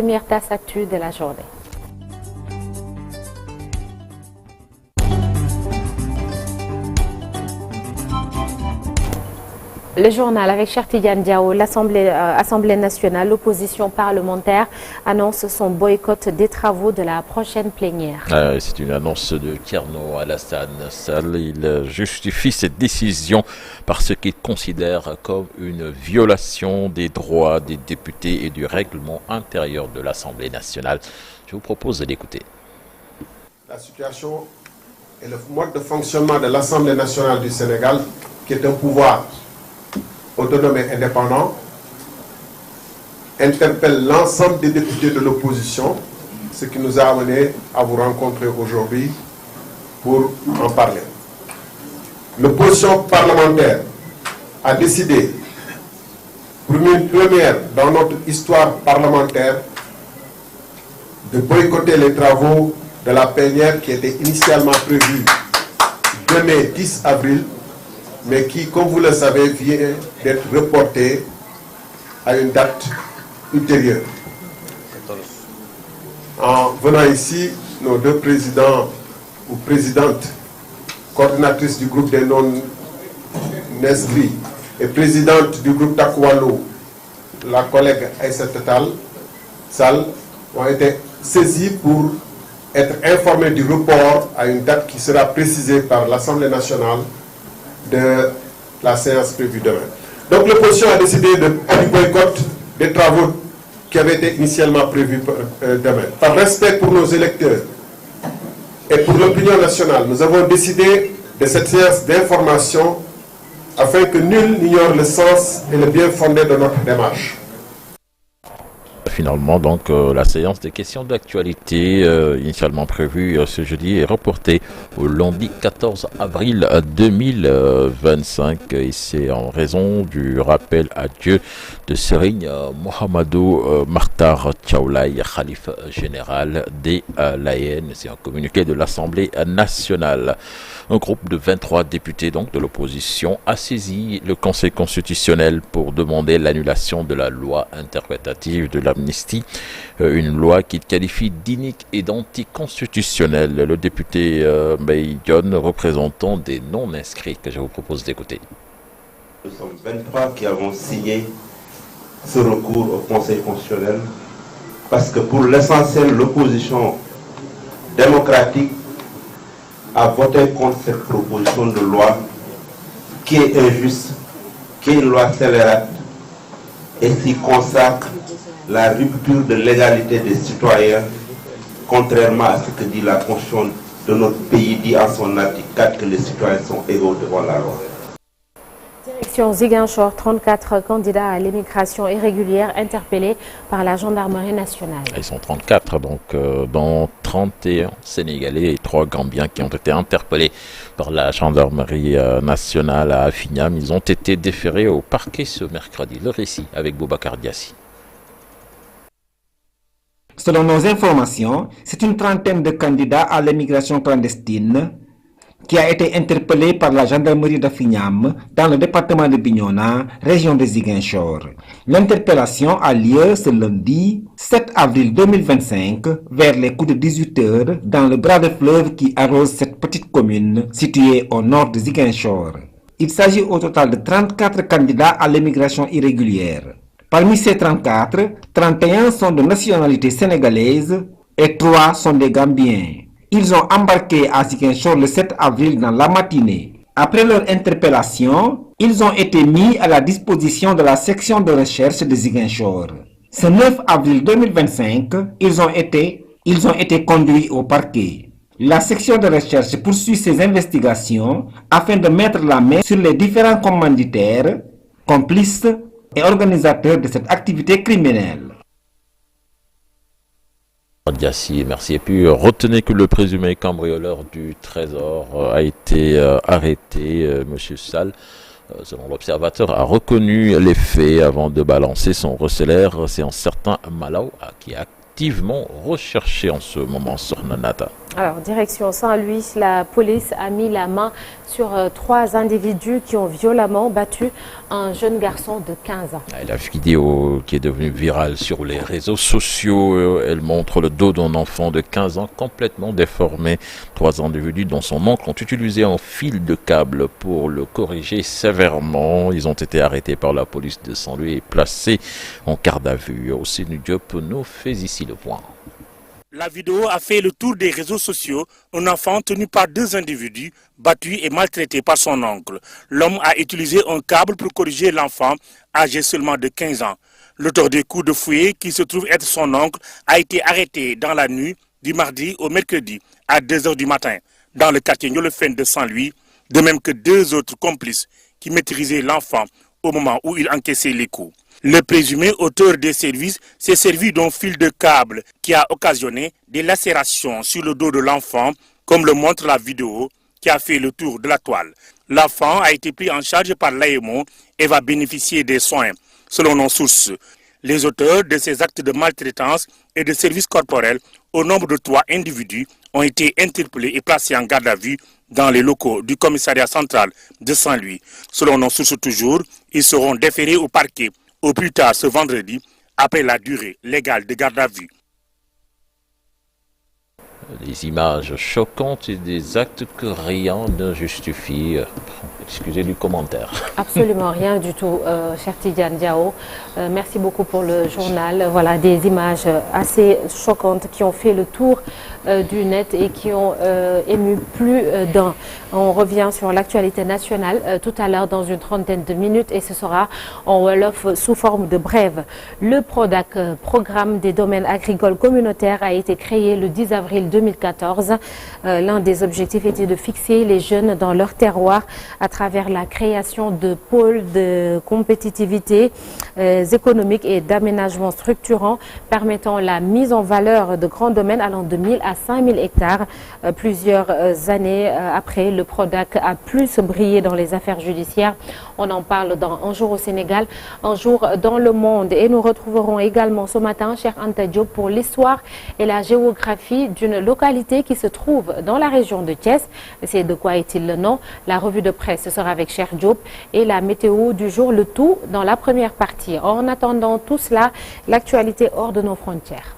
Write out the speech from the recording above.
première tasse actu de la journée. Le journal avec Cheikh Tidiane Diao, l'Assemblée nationale, l'opposition parlementaire annonce son boycott des travaux de la prochaine plénière. C'est une annonce de Thierno Alassane Sall. Il justifie cette décision par ce qu'il considère comme une violation des droits des députés et du règlement intérieur de l'Assemblée nationale. Je vous propose de l'écouter. La situation et le mode de fonctionnement de l'Assemblée nationale du Sénégal, qui est un pouvoir autonome et indépendant, interpelle l'ensemble des députés de l'opposition, ce qui nous a amené à vous rencontrer aujourd'hui pour en parler. L'opposition parlementaire a décidé, pour une première dans notre histoire parlementaire, de boycotter les travaux de la plénière qui était initialement prévue demain 10 avril, mais qui, comme vous le savez, vient d'être reporté à une date ultérieure. En venant ici, nos deux présidents ou présidentes, coordinatrices du groupe des non-inscrits et présidente du groupe Takwalo, la collègue Aïssata Sall, ont été saisis pour être informés du report à une date qui sera précisée par l'Assemblée nationale de la séance prévue demain. Donc l'opposition a décidé du boycott des travaux qui avaient été initialement prévus demain. Par respect pour nos électeurs et pour l'opinion nationale, nous avons décidé de cette séance d'information afin que nul n'ignore le sens et le bien fondé de notre démarche. Finalement, donc, la séance des questions d'actualité initialement prévue ce jeudi est reportée au lundi 14 avril 2025 et c'est en raison du rappel à Dieu de Serigne Mohamedou Makhtar Thiaoulaye, Khalife général des Layènes. C'est un communiqué de l'Assemblée nationale. Un groupe de 23 députés donc de l'opposition a saisi le Conseil constitutionnel pour demander l'annulation de la loi interprétative de l'amnistie, une loi qu'il qualifie d'inique et d'anticonstitutionnelle. Le député Mbaye-Dione, représentant des non-inscrits, que je vous propose d'écouter. Nous sommes 23 qui avons signé ce recours au Conseil constitutionnel parce que pour l'essentiel, l'opposition démocratique a voté contre cette proposition de loi qui est injuste, qui est une loi scélérate et qui consacre la rupture de l'égalité des citoyens, contrairement à ce que dit la Constitution de notre pays, dit en son article 4 que les citoyens sont égaux devant la loi. Direction Ziguinchor, 34 candidats à l'immigration irrégulière interpellés par la gendarmerie nationale. Ils sont 34, donc dont 31 Sénégalais et 3 Gambiens qui ont été interpellés par la gendarmerie nationale à Afignam. Ils ont été déférés au parquet ce mercredi. Le récit avec Boubacar Diassi. Selon nos informations, c'est une trentaine de candidats à l'immigration clandestine qui a été interpellé par la gendarmerie d'Afignam dans le département de Bignona, région de Ziguinchor. L'interpellation a lieu ce lundi 7 avril 2025 vers les coups de 18 heures dans le bras de fleuve qui arrose cette petite commune située au nord de Ziguinchor. Il s'agit au total de 34 candidats à l'immigration irrégulière. Parmi ces 34, 31 sont de nationalité sénégalaise et 3 sont des Gambiens. Ils ont embarqué à Ziguinchor le 7 avril dans la matinée. Après leur interpellation, ils ont été mis à la disposition de la section de recherche de Ziguinchor. Ce 9 avril 2025, ils ont été conduits au parquet. La section de recherche poursuit ses investigations afin de mettre la main sur les différents commanditaires, complices et organisateurs de cette activité criminelle. Diassi, merci. Et puis retenez que le présumé cambrioleur du trésor a été arrêté. Monsieur Sall, selon l'observateur, a reconnu les faits avant de balancer son recelaire. C'est un certain Malaw qui a activement recherché en ce moment, Sornanata. Alors, direction Saint-Louis, la police a mis la main sur 3 individus qui ont violemment battu un jeune garçon de 15 ans. La vidéo qui est devenue virale sur les réseaux sociaux, elle montre le dos d'un enfant de 15 ans complètement déformé. 3 individus dont son oncle ont utilisé un fil de câble pour le corriger sévèrement. Ils ont été arrêtés par la police de Saint-Louis et placés en garde à vue. Aussi, Diop nous fait ici le point. La vidéo a fait le tour des réseaux sociaux. Un enfant tenu par 2 individus, battu et maltraité par son oncle. L'homme a utilisé un câble pour corriger l'enfant, âgé seulement de 15 ans. L'auteur des coups de fouet, qui se trouve être son oncle, a été arrêté dans la nuit du mardi au mercredi à 2 h du matin dans le quartier Niolofène de Saint-Louis, de même que 2 autres complices qui maîtrisaient l'enfant au moment où il encaissait les coups. Le présumé auteur des services s'est servi d'un fil de câble qui a occasionné des lacérations sur le dos de l'enfant, comme le montre la vidéo qui a fait le tour de la toile. L'enfant a été pris en charge par l'AEMO et va bénéficier des soins. Selon nos sources, les auteurs de ces actes de maltraitance et de services corporels, au nombre de 3 individus, ont été interpellés et placés en garde à vue dans les locaux du commissariat central de Saint-Louis. Selon nos sources toujours, ils seront déférés au parquet au plus tard ce vendredi, après la durée légale de garde à vue. Des images choquantes et des actes que rien ne justifie. Excusez du commentaire. Absolument rien du tout, cher Tidiane Diao. Merci beaucoup pour le journal. Voilà des images assez choquantes qui ont fait le tour du net et qui ont ému plus d'un. On revient sur l'actualité nationale tout à l'heure dans une trentaine de minutes et ce sera en Wolof sous forme de brève. Le PRODAC, Programme des domaines agricoles communautaires, a été créé le 10 avril 2014. L'un des objectifs était de fixer les jeunes dans leur terroir à travers la création de pôles de compétitivité économique et d'aménagement structurant permettant la mise en valeur de grands domaines allant de 1000 à 5000 hectares. Plusieurs années après, le PRODAC a plus brillé dans les affaires judiciaires. On en parle dans Un jour au Sénégal, Un jour dans le monde. Et nous retrouverons également ce matin, cher Anta Diop, pour l'histoire et la géographie d'une localité qui se trouve dans la région de Thiès. C'est de quoi est-il le nom? La revue de presse, ce sera avec Cher Diop et la météo du jour, le tout dans la première partie. En attendant tout cela, l'actualité hors de nos frontières.